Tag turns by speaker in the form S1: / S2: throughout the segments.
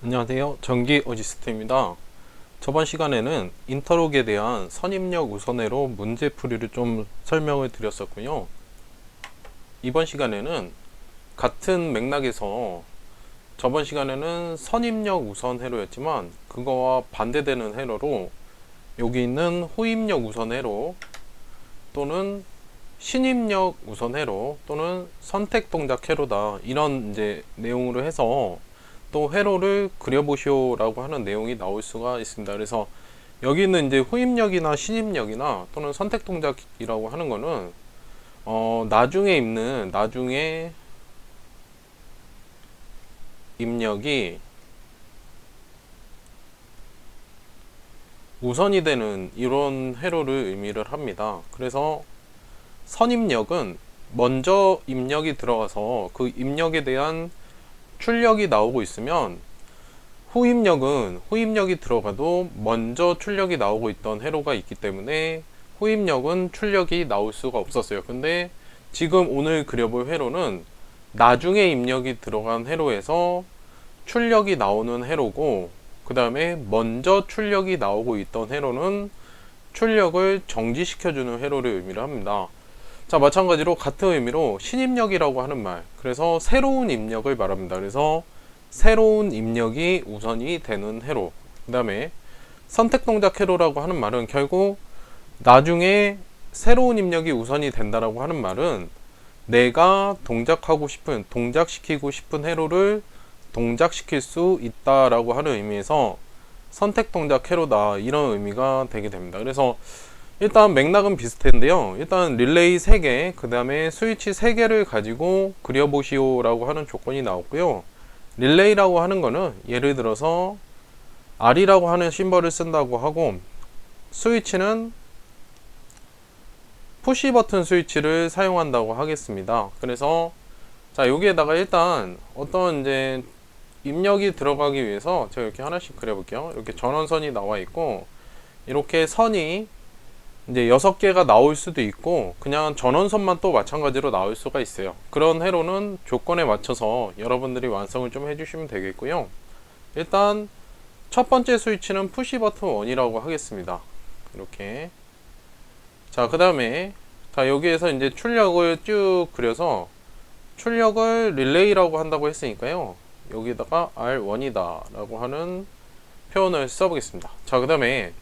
S1: 안녕하세요. 전기 어시스트입니다. 저번 시간에는 인터록에 대한 선입력 우선회로 문제풀이를 좀 설명을 드렸었고요. 이번 시간에는 같은 맥락에서 저번 시간에는 선입력 우선 회로였지만 그거와 반대되는 회로로 여기 있는 호입력 우선 회로 또는 신입력 우선 회로 또는 선택 동작 회로다, 이런 이제 내용으로 해서 또 회로를 그려보시오라고 하는 내용이 나올 수가 있습니다. 그래서 여기는 이제 후입력이나 신입력이나 또는 선택 동작이라고 하는 거는 나중에 입력이 우선이 되는 이런 회로를 의미를 합니다. 그래서 선입력은 먼저 입력이 들어가서 그 입력에 대한 출력이 나오고 있으면, 후입력이 들어가도 먼저 출력이 나오고 있던 회로가 있기 때문에 후입력은 출력이 나올 수가 없었어요. 근데 지금 오늘 그려볼 회로는 나중에 입력이 들어간 회로에서 출력이 나오는 회로고, 그 다음에 먼저 출력이 나오고 있던 회로는 출력을 정지시켜주는 회로를 의미를 합니다. 자, 마찬가지로 같은 의미로 신입력이라고 하는 말, 그래서 새로운 입력을 말합니다. 그래서 새로운 입력이 우선이 되는 회로. 그 다음에 선택 동작 회로라고 하는 말은 결국 나중에 새로운 입력이 우선이 된다라고 하는 말은 내가 동작시키고 싶은 회로를 동작시킬 수 있다라고 하는 의미에서 선택 동작 회로다, 이런 의미가 되게 됩니다. 그래서 일단 맥락은 비슷한데요. 일단 릴레이 3개, 그 다음에 스위치 3개를 가지고 그려보시오 라고 하는 조건이 나왔고요. 릴레이라고 하는 거는 예를 들어서 R이라고 하는 심벌을 쓴다고 하고, 스위치는 푸시 버튼 스위치를 사용한다고 하겠습니다. 그래서 자, 여기에다가 일단 어떤 이제 입력이 들어가기 위해서 제가 이렇게 하나씩 그려볼게요. 이렇게 전원선이 나와 있고, 이렇게 선이 이제 6개가 나올 수도 있고 그냥 전원선만 또 마찬가지로 나올 수가 있어요. 그런 회로는 조건에 맞춰서 여러분들이 완성을 좀 해주시면 되겠고요. 일단 첫 번째 스위치는 푸시 버튼 1이라고 하겠습니다. 이렇게. 자, 그 다음에 자, 여기에서 이제 출력을 쭉 그려서 출력을 릴레이라고 한다고 했으니까요, 여기다가 R1이다 라고 하는 표현을 써보겠습니다. 자, 그 다음에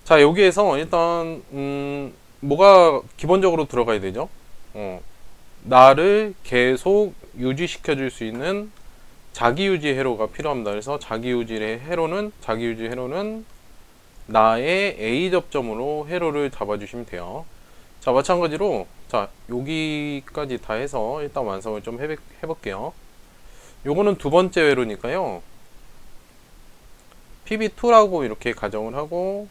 S1: 자, 여기에서 일단 뭐가 기본적으로 들어가야 되죠? 나를 계속 유지시켜 줄 수 있는 자기유지 회로가 필요합니다. 그래서 자기유지 회로는 나의 A 접점으로 회로를 잡아주시면 돼요. 자, 마찬가지로 자, 여기까지 다 해서 일단 완성을 좀 해볼게요. 요거는 두 번째 회로니까요, PB2라고 이렇게 가정을 하고,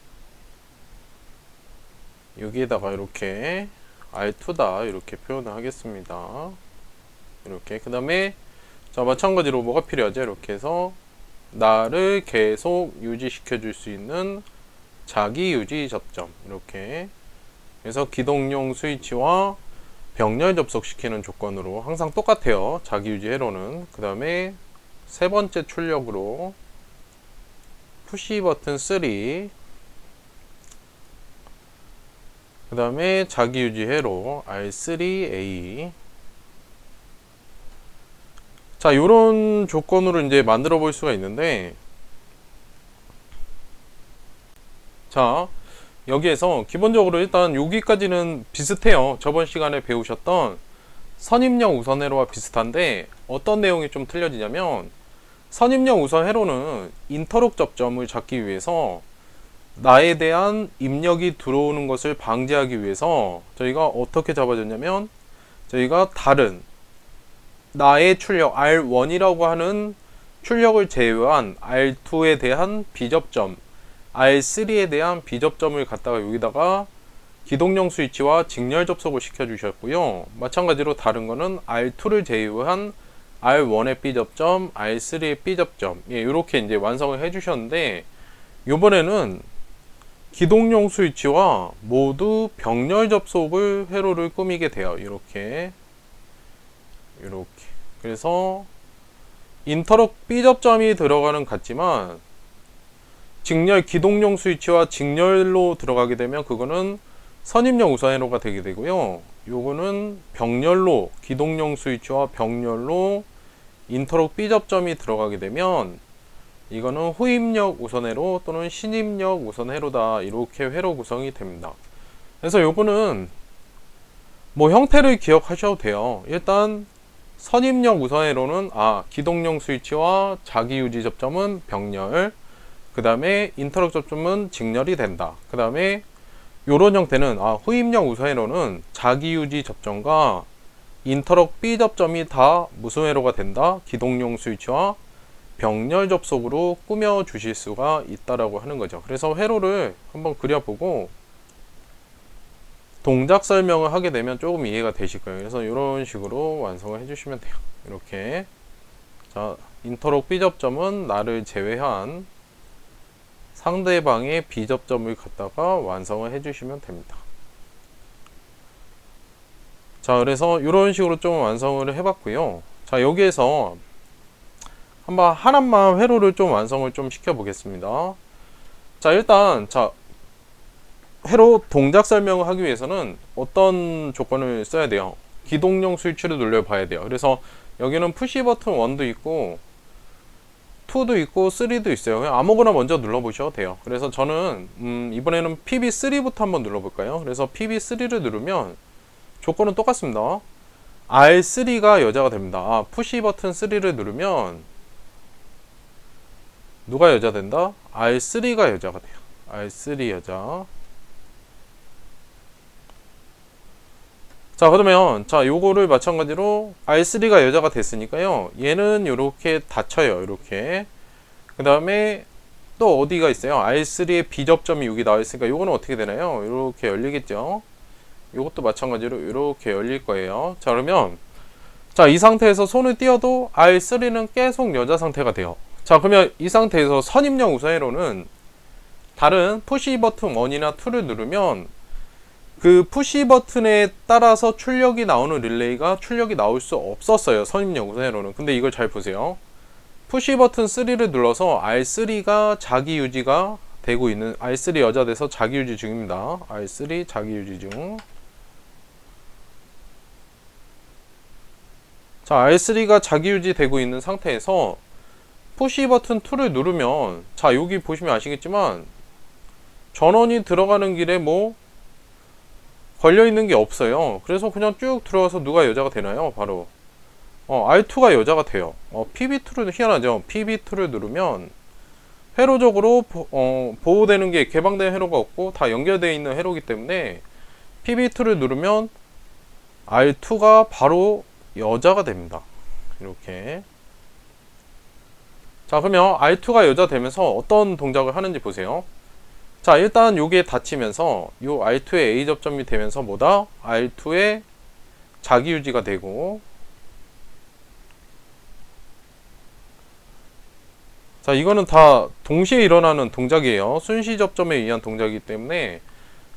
S1: 여기에다가 이렇게 R2다 이렇게 표현을 하겠습니다. 이렇게. 그 다음에 자, 마찬가지로 뭐가 필요하죠? 이렇게 해서 나를 계속 유지시켜 줄 수 있는 자기 유지 접점, 이렇게. 그래서 기동용 스위치와 병렬 접속시키는 조건으로 항상 똑같아요, 자기 유지 회로는. 그 다음에 세 번째 출력으로 푸시 버튼 3, 그 다음에 자기유지 회로 R3A. 자, 요런 조건으로 이제 만들어 볼 수가 있는데, 자, 여기에서 기본적으로 일단 여기까지는 비슷해요. 저번 시간에 배우셨던 선입력 우선 회로와 비슷한데, 어떤 내용이 좀 틀려지냐면, 선입력 우선 회로는 인터록 접점을 잡기 위해서 나에 대한 입력이 들어오는 것을 방지하기 위해서 저희가 어떻게 잡아줬냐면, 저희가 다른 나의 출력 R1이라고 하는 출력을 제외한 R2에 대한 비접점, R3에 대한 비접점을 갖다가 여기다가 기동용 스위치와 직렬 접속을 시켜 주셨고요. 마찬가지로 다른 거는 R2를 제외한 R1의 B접점, R3의 B접점, 예, 이렇게 이제 완성을 해 주셨는데, 요번에는 기동용 스위치와 모두 병렬 접속을 회로를 꾸미게 돼요. 이렇게. 그래서 인터럭 B 접점이 들어가는 같지만 직렬 기동용 스위치와 직렬로 들어가게 되면 그거는 선입력 우선 회로가 되게 되고요. 요거는 병렬로 기동용 스위치와 병렬로 인터럭 B 접점이 들어가게 되면 이거는 후입력 우선 회로 또는 신입력 우선 회로다. 이렇게 회로 구성이 됩니다. 그래서 요거는 뭐 형태를 기억하셔도 돼요. 일단 선입력 우선 회로는 기동용 스위치와 자기 유지 접점은 병렬, 그 다음에 인터럭 접점은 직렬이 된다. 그 다음에 요런 형태는 후입력 우선 회로는 자기 유지 접점과 인터럭 B 접점이 다 무슨 회로가 된다? 기동용 스위치와 병렬 접속으로 꾸며 주실 수가 있다라고 하는 거죠. 그래서 회로를 한번 그려보고 동작 설명을 하게 되면 조금 이해가 되실 거예요. 그래서 이런 식으로 완성을 해주시면 돼요. 이렇게. 자, 인터럭 B 접점은 나를 제외한 상대방의 B 접점을 갖다가 완성을 해주시면 됩니다. 자, 그래서 이런 식으로 좀 완성을 해봤고요. 자, 여기에서 한번 하나만 회로를 좀 완성을 좀 시켜보겠습니다. 자, 일단 회로 동작 설명을 하기 위해서는 어떤 조건을 써야 돼요? 기동용 스위치를 눌러봐야 돼요. 그래서 여기는 푸시 버튼 1도 있고 2도 있고 3도 있어요. 그냥 아무거나 먼저 눌러보셔도 돼요. 그래서 저는 이번에는 PB3부터 한번 눌러볼까요? 그래서 PB3를 누르면 조건은 똑같습니다. R3가 여자가 됩니다. 푸시 버튼 3를 누르면 누가 여자 된다? R3가 여자가 돼요. R3 여자. 자, 그러면 요거를 마찬가지로 R3가 여자가 됐으니까요. 얘는 요렇게 닫혀요. 요렇게. 그 다음에 또 어디가 있어요? R3의 B접점이 여기 나와 있으니까 요거는 어떻게 되나요? 요렇게 열리겠죠. 요것도 마찬가지로 이렇게 열릴 거예요. 자, 그러면 이 상태에서 손을 띄어도 R3는 계속 여자 상태가 돼요. 자, 그러면 이 상태에서 선입력 우선 회로는 다른 푸시 버튼 1이나 2를 누르면 그 푸시 버튼에 따라서 출력이 나오는 릴레이가 출력이 나올 수 없었어요. 선입력 우선 회로는. 근데 이걸 잘 보세요. 푸시 버튼 3를 눌러서 R3가 자기 유지가 되고 있는, R3 여자 돼서 자기 유지 중입니다. R3 자기 유지 중. 자, R3가 자기 유지 되고 있는 상태에서 푸시 버튼 2를 누르면, 자, 여기 보시면 아시겠지만 전원이 들어가는 길에 뭐 걸려있는 게 없어요. 그래서 그냥 쭉 들어가서 누가 여자가 되나요? 바로 R2가 여자가 돼요. PB2를, 희한하죠? PB2를 누르면 회로적으로 보호되는 게 개방된 회로가 없고 다 연결되어 있는 회로이기 때문에 PB2를 누르면 R2가 바로 여자가 됩니다. 이렇게. 자, 그러면 R2가 여자 되면서 어떤 동작을 하는지 보세요. 자, 일단 요게 닫히면서 요 R2의 A 접점이 되면서 뭐다? R2의 자기 유지가 되고, 자, 이거는 다 동시에 일어나는 동작이에요. 순시 접점에 의한 동작이기 때문에.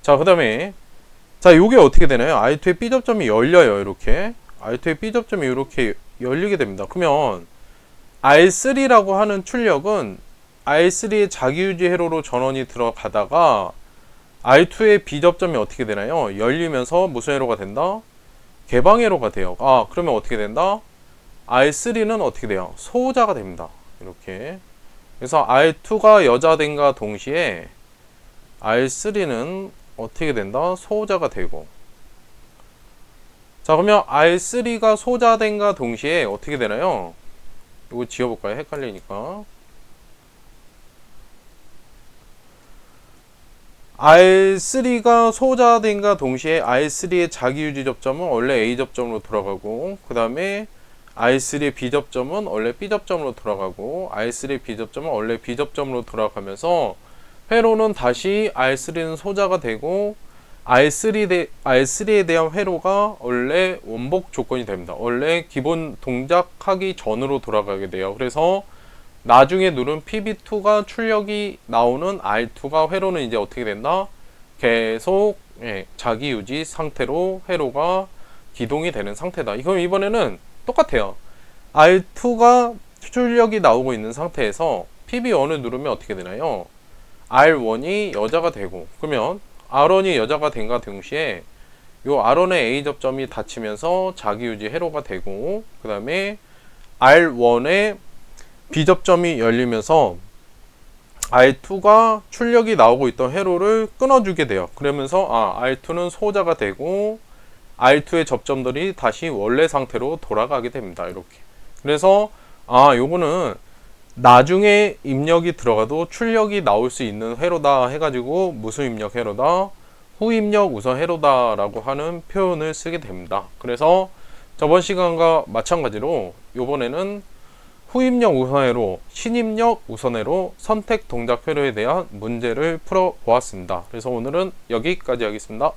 S1: 자, 그 다음에 요게 어떻게 되나요? R2의 B 접점이 열려요. 이렇게 R2의 B 접점이 이렇게 열리게 됩니다. 그러면 R3라고 하는 출력은 R3의 자기유지 회로로 전원이 들어가다가 R2의 B 접점이 어떻게 되나요? 열리면서 무슨 회로가 된다? 개방 회로가 돼요. 그러면 어떻게 된다? R3는 어떻게 돼요? 소호자가 됩니다. 이렇게. 그래서 R2가 여자된과 동시에 R3는 어떻게 된다? 소호자가 되고. 자, 그러면 R3가 소자된과 동시에 어떻게 되나요? 이거 지워볼까요? 헷갈리니까. R3가 소자된과 동시에 R3의 자기유지 접점은 원래 A 접점으로 돌아가고, 그 다음에 R3의 B 접점은 원래 B 접점으로 돌아가고, R3의 B 접점은 원래 B 접점으로 돌아가면서 회로는 다시 R3는 소자가 되고, R3에 대한 회로가 원래 원복 조건이 됩니다. 원래 기본 동작하기 전으로 돌아가게 돼요. 그래서 나중에 누른 PB2가 출력이 나오는 R2가 회로는 이제 어떻게 된다? 계속 자기 유지 상태로 회로가 기동이 되는 상태다. 그럼 이번에는 똑같아요. R2가 출력이 나오고 있는 상태에서 PB1을 누르면 어떻게 되나요? R1이 여자가 되고, 그러면 R1이 여자가 된과 동시에 요 R1의 A 접점이 닫히면서 자기유지 회로가 되고, 그 다음에 R1의 B 접점이 열리면서 R2가 출력이 나오고 있던 회로를 끊어주게 돼요. 그러면서 R2는 소자가 되고 R2의 접점들이 다시 원래 상태로 돌아가게 됩니다. 이렇게. 그래서 요거는 나중에 입력이 들어가도 출력이 나올 수 있는 회로다 해가지고 무수 입력 회로다, 후 입력 우선 회로다 라고 하는 표현을 쓰게 됩니다. 그래서 저번 시간과 마찬가지로 요번에는 후 입력 우선 회로, 신입력 우선 회로, 선택 동작 회로에 대한 문제를 풀어 보았습니다. 그래서 오늘은 여기까지 하겠습니다.